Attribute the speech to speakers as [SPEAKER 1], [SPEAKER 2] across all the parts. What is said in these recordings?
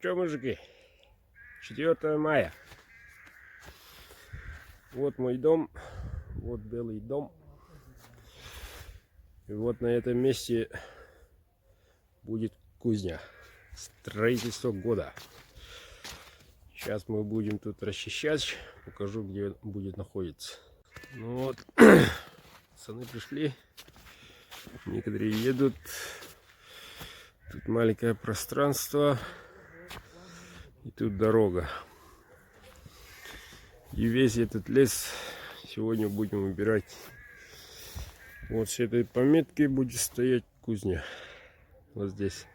[SPEAKER 1] Че, мужики? 4 мая. Вот мой дом. Вот белый дом. И вот на этом месте будет кузня. Строительство года. Сейчас мы будем тут расчищать. Покажу, где будет находиться. Ну вот, пацаны пришли. Некоторые едут. Тут маленькое пространство. И тут дорога. И весь этот лес сегодня будем убирать. Вот с этой пометки будет стоять кузня. Вот здесь.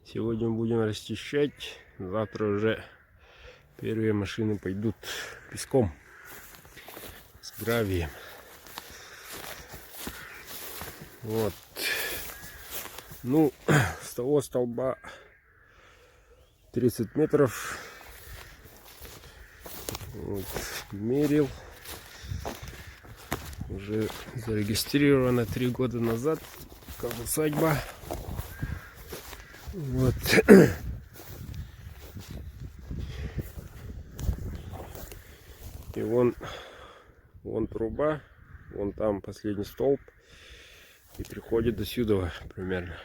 [SPEAKER 1] Сегодня будем расчищать. Завтра уже первые машины пойдут песком. С гравием. Вот. Ну, с того столба 30 метров. Вот, мерил. Уже зарегистрировано 3 года назад. Как усадьба. Вот. И вон труба. Вон там последний столб. И приходит до сюда примерно.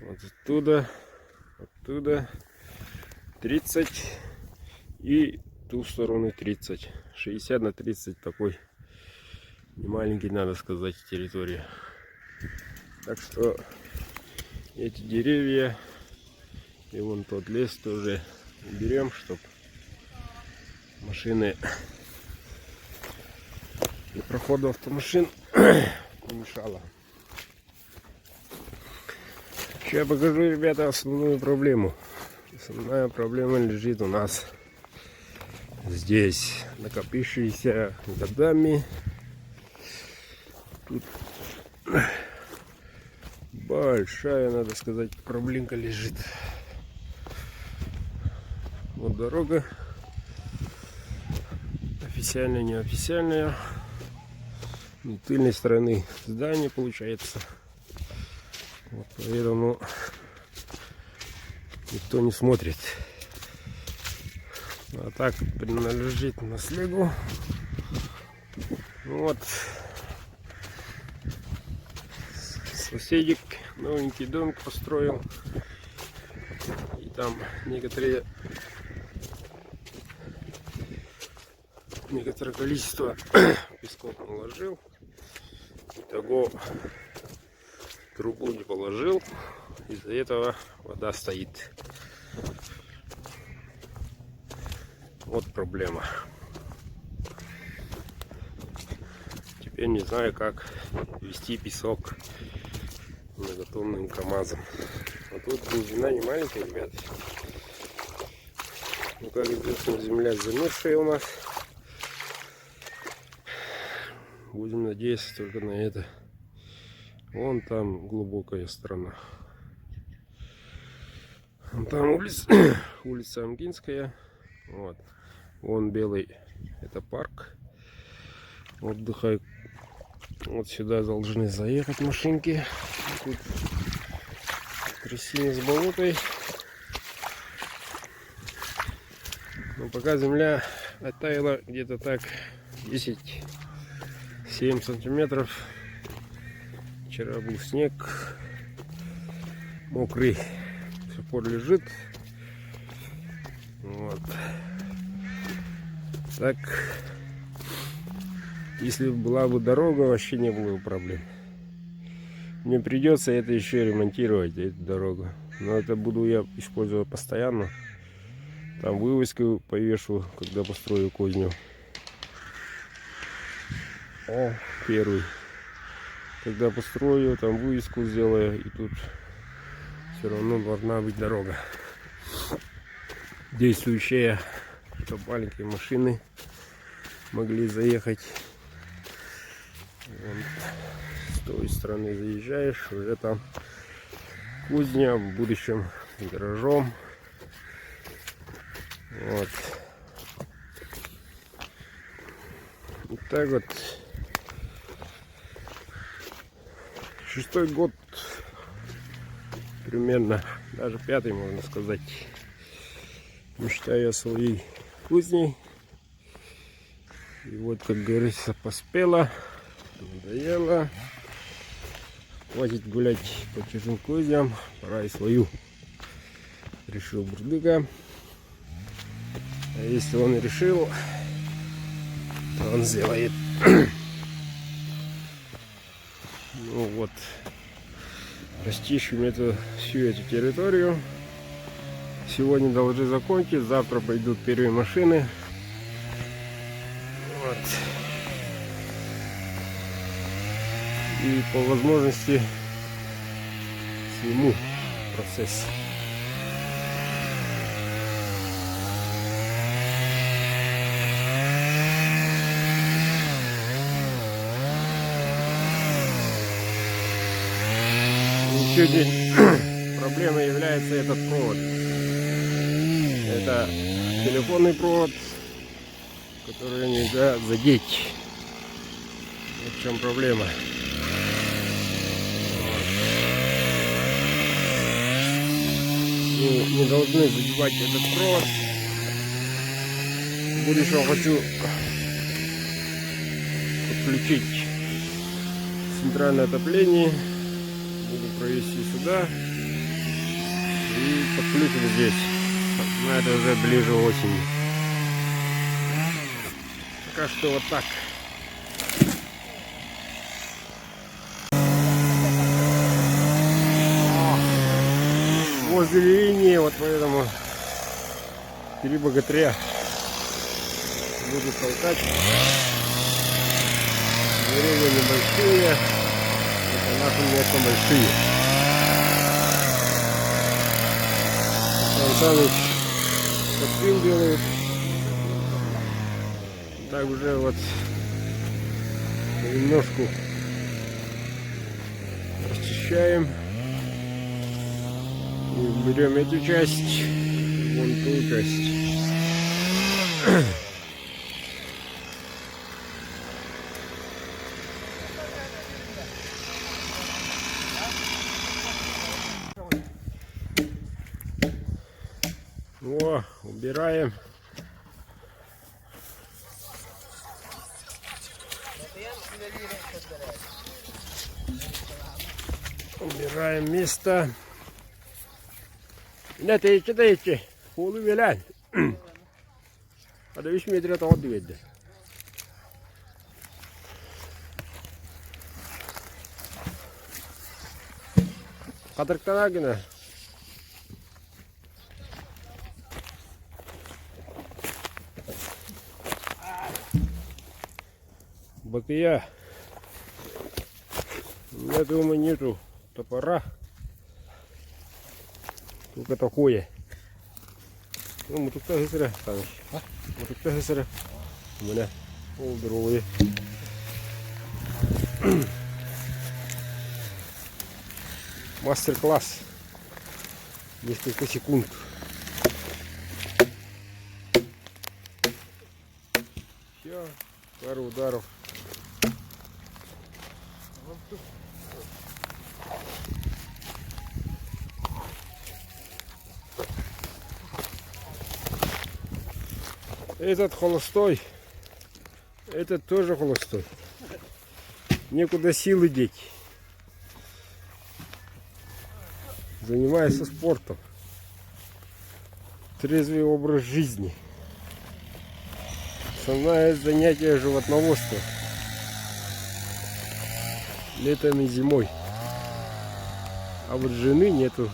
[SPEAKER 1] Вот оттуда 30 и ту сторону 30. 60 на 30 такой немаленький, надо сказать, территория. Так что эти деревья и вон тот лес тоже уберем, чтобы машины и проходу автомашин не мешало. Сейчас я покажу, ребята, основную проблему. Основная проблема лежит у нас здесь, накопившиеся годами. Тут большая, надо сказать, проблемка лежит. Вот дорога. Официальная, неофициальная. С тыльной стороны здания получается. Вот поэтому никто не смотрит. А так принадлежит наследию. Вот. Соседик новенький дом построил. И там некоторое количество песков наложил. Итого трубу не положил. Из-за этого вода стоит. Вот проблема. Теперь не знаю, как вести песок многотонным КАМАЗом. А тут глубина не маленькая, ребят. Ну, как известно, земля замерзшая у нас. Будем надеяться только на это. Вон там глубокая страна. Вон там улица Амгинская. Вот. Вон белый, это парк. Отдыхай. Вот сюда должны заехать машинки. Тут трясина с болотой. Но пока земля оттаяла где-то так 10-7 сантиметров. Вчера был снег мокрый, до сих пор лежит. Вот. Так, если была бы дорога, вообще не было бы проблем. Мне придется это еще ремонтировать, эту дорогу. Но это буду я использовать постоянно. Там вывеску повешу, когда построю кузню. О, первый. Когда построю, там вывеску сделаю, и тут все равно должна быть дорога действующая, чтобы маленькие машины могли заехать. Вон, с той стороны заезжаешь, уже там кузня, в будущем гаражом. Вот. Вот так вот. 6-й год примерно, даже пятый, можно сказать. Мечтаю о своей кузне. И вот, как говорится, поспела, надоело. Хватит гулять по чужим кузням, пора и свою. Решил Бурдыга. А если он и решил, то он сделает. Ну вот, расчищем всю эту территорию. Сегодня должны закончить, завтра пойдут первые машины. Вот. И по возможности сниму процесс. Проблемой является этот провод. Это телефонный провод, который нельзя задеть. Вот в чем проблема. Не должны задевать этот провод. В будущем хочу подключить центральное отопление. Буду провести сюда и подключим здесь. Но это уже ближе осени. Пока что вот так. Возле линии, вот поэтому 3 богатыря буду толкать. Деревья небольшие. Это наши места большие. Сан Саныч подпил делает. Так уже вот немножко расчищаем. И берем эту часть, вон ту часть. О, убираем. Убираем место. Ne teyçi. Oğlu velen. Hadi 3 metre tavandı verdi. Kadırktan ağına. Батыя. Я думаю, нету топора. Только такое. Ну, мы тут тоже там. Мы тут тоже. У меня полдровые. Мастер-класс. Несколько секунд. Все. Пару ударов. Этот холостой, этот тоже холостой. Некуда силы деть. Занимается спортом. Трезвый образ жизни. Основное занятие животноводство. Летом и зимой. А вот жены нету.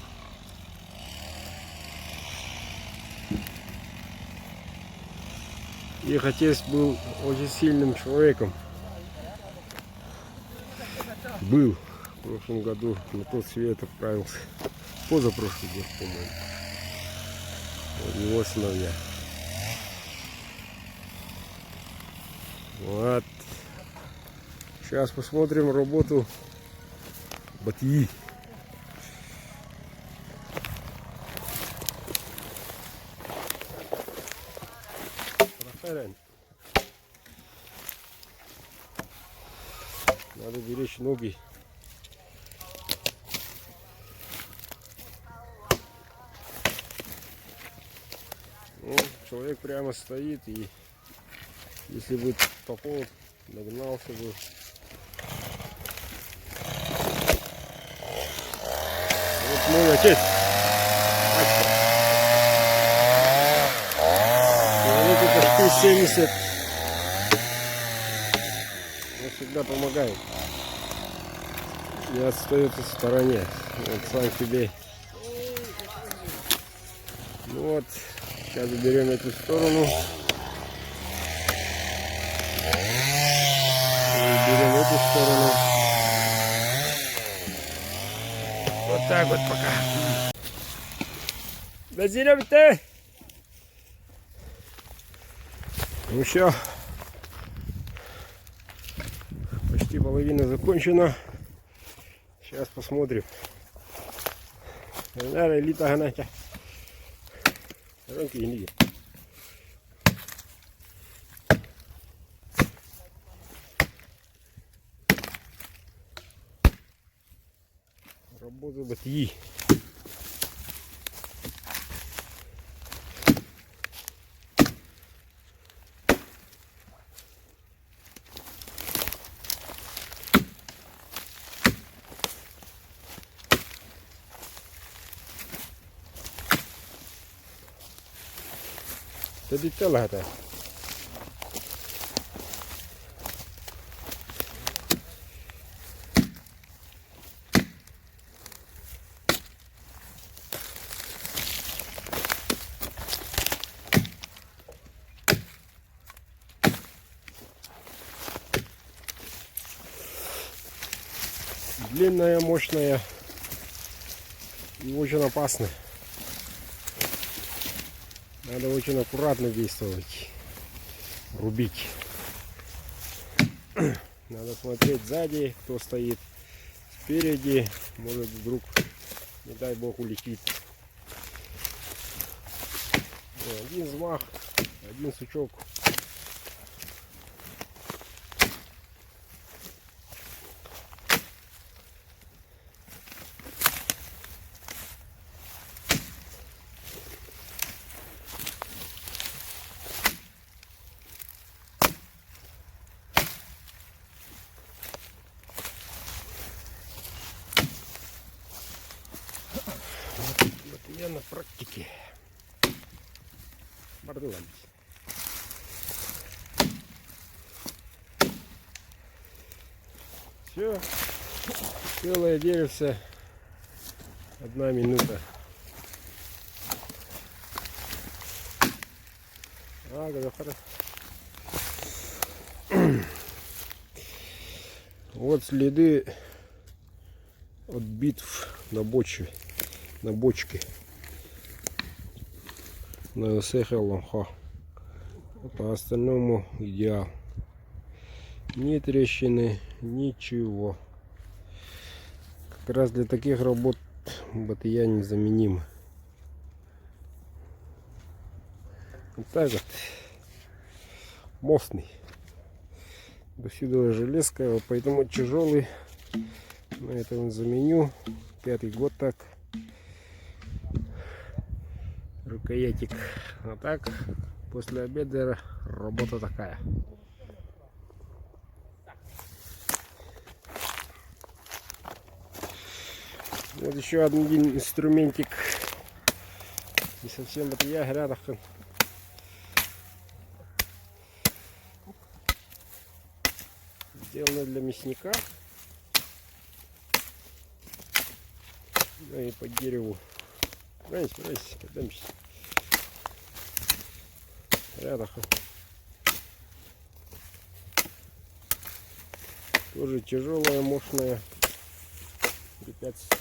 [SPEAKER 1] Их отец был очень сильным человеком. Был в прошлом году, на тот свет отправился. Позапрошлый год, по-моему. Вот его сыновья. Вот. Сейчас посмотрим работу Батии. Надо беречь ноги. человек прямо стоит, и если бы попал, догнался бы. Вот мой отец. Человеку почти 70. Он всегда помогает. Не остается в стороне. Вот сам себе. Ну вот, сейчас берем эту сторону. И берем эту сторону. Вот так вот пока. Дозерем-то! Ну все. Почти половина закончена. Сейчас посмотрим. Наверное, элита ганатя. Ранки не. Работа батареи. Тадитела это. Длинная, мощная и очень опасная. Надо очень аккуратно действовать, рубить. Надо смотреть сзади, кто стоит, спереди, может вдруг, не дай бог, улетит. Один взмах, один сучок. Вот я на практике. Бардылась. Все. Целое деревце. 1 минута. Хорошо. Вот следы от битв на бочке. На сехе ломха. По остальному идеал. Ни трещины, ничего. Как раз для таких работ батарея незаменима. Вот так вот. Мощный. До сюда железка, вот поэтому тяжелый. На это он заменю. 5-й год так. Рукоятик. А так, после обеда работа такая. Вот еще один инструментик. Не совсем батарея, рядом. Сделано для мясника. Ну и по дереву. Спирайся, подамся. Рядом. Тоже тяжелая, мощная. Препятствий.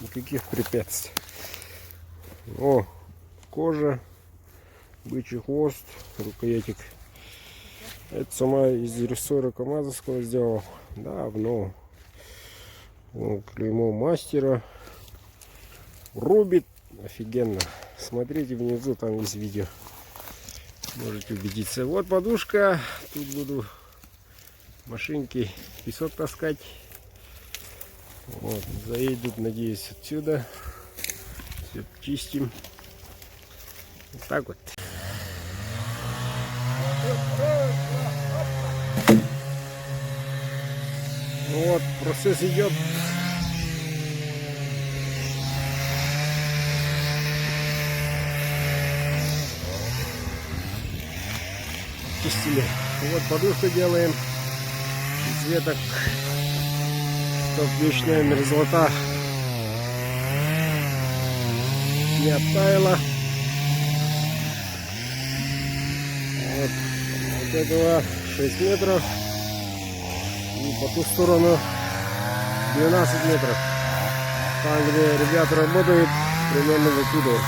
[SPEAKER 1] Никаких препятствий. О, кожа, бычий хвост, рукоятик. Это сама из рессора КамАЗовского сделал. Давно. Вон, клеймо мастера. Рубит офигенно. Смотрите внизу, там есть видео. Можете убедиться. Вот подушка. Тут буду машинки 500 таскать. Вот, заедут, надеюсь, отсюда. Все чистим. Вот так вот. Вот, процесс идет. Чистили. Вот подушку делаем из веток, чтоб вечная мерзлота не оттаяла. Вот этого 6 метров. И по ту сторону 12 метров. Там, где ребята работают, примерно выкидывают.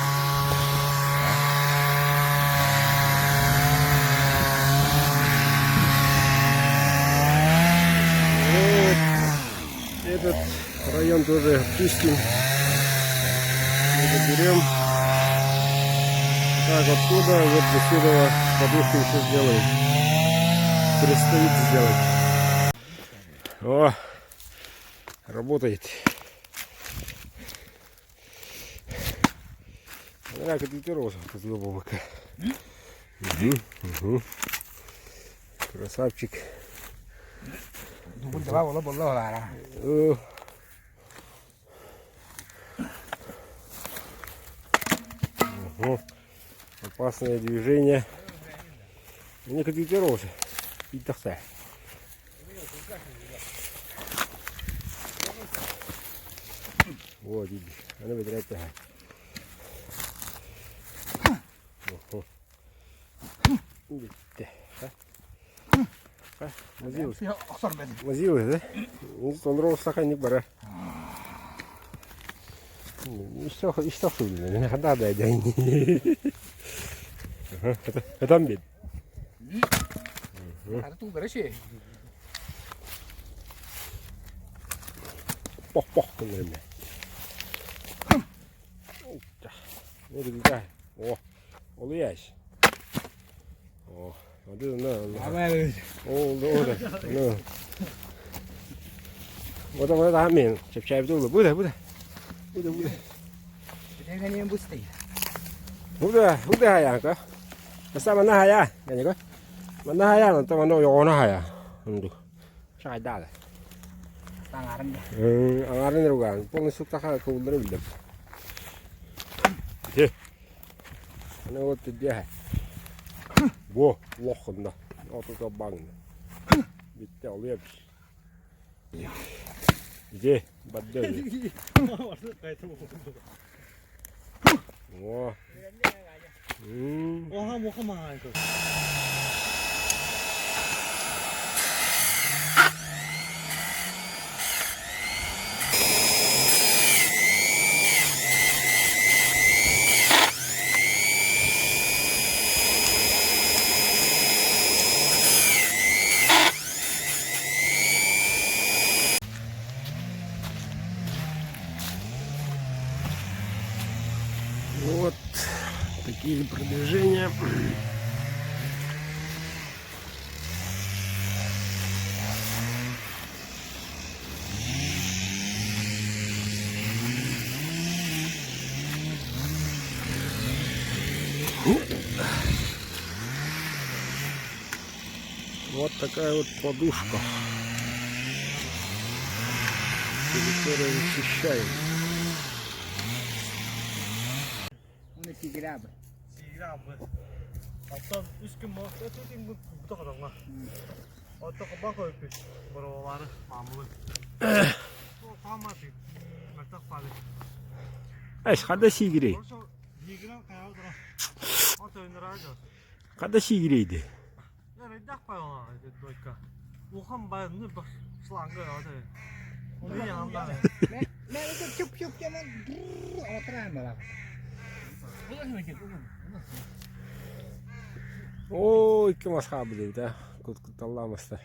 [SPEAKER 1] Вот. Этот район тоже чистим. Это берем. Так, оттуда, вот до сюда подушку еще сделаем. Предстоит сделать. О, работает. Как это терроза с любого бока. Красавчик. Опасное движение. Не как терроза. И так. Вот, видишь, она выдрать тягать. Мазилы, да? Он рос сахарник бара. İşte söylüyor. Ne kadar da edeyim. Adam bir.
[SPEAKER 2] Ada tu bersih.
[SPEAKER 1] Pok kemarin. Ne güzel. Oh, oluyor iş. Oh, hadi ne? Oldu. Ne? O da daha men. Çep dur. Bu da.
[SPEAKER 2] Dia ni yang busti.
[SPEAKER 1] Udah hayang kah? Masa mana hayang? Kan kah? Mana hayang? Entah mana yo mana hayang? Aduh. Saya dah lah.
[SPEAKER 2] Tangaran dia.
[SPEAKER 1] Angaran ni rugan. Pun suka kah kau udah bilang. Deh. Mana waktu dia? Wah, loh kena. Auto terbang. Bitte lihat. Deh, badal. Wah.
[SPEAKER 3] Wah, mau kemana itu?
[SPEAKER 1] Вот такие продвижения. Вот такая вот подушка. Территория вычищаем.
[SPEAKER 2] Sigrab.
[SPEAKER 3] Sigrab. Hatta 3 gün muhabbet edeyim bu da kadar var. Hatta kabak öpüş. Buraları mamulu. O kalmadı. Mektak falı.
[SPEAKER 1] Kada sigiri.
[SPEAKER 3] Sigram kayağı dura. Hatta önleraydı.
[SPEAKER 1] Kada sigiriydi.
[SPEAKER 3] Ya redak payona doyka. Uhan bayını bak slangı ya da. Onu yanımda.
[SPEAKER 2] Mẹ nó chụp cho nó otra mà là.
[SPEAKER 1] Ой, que mais rápido, tá? Quanto tá lá, mas tá.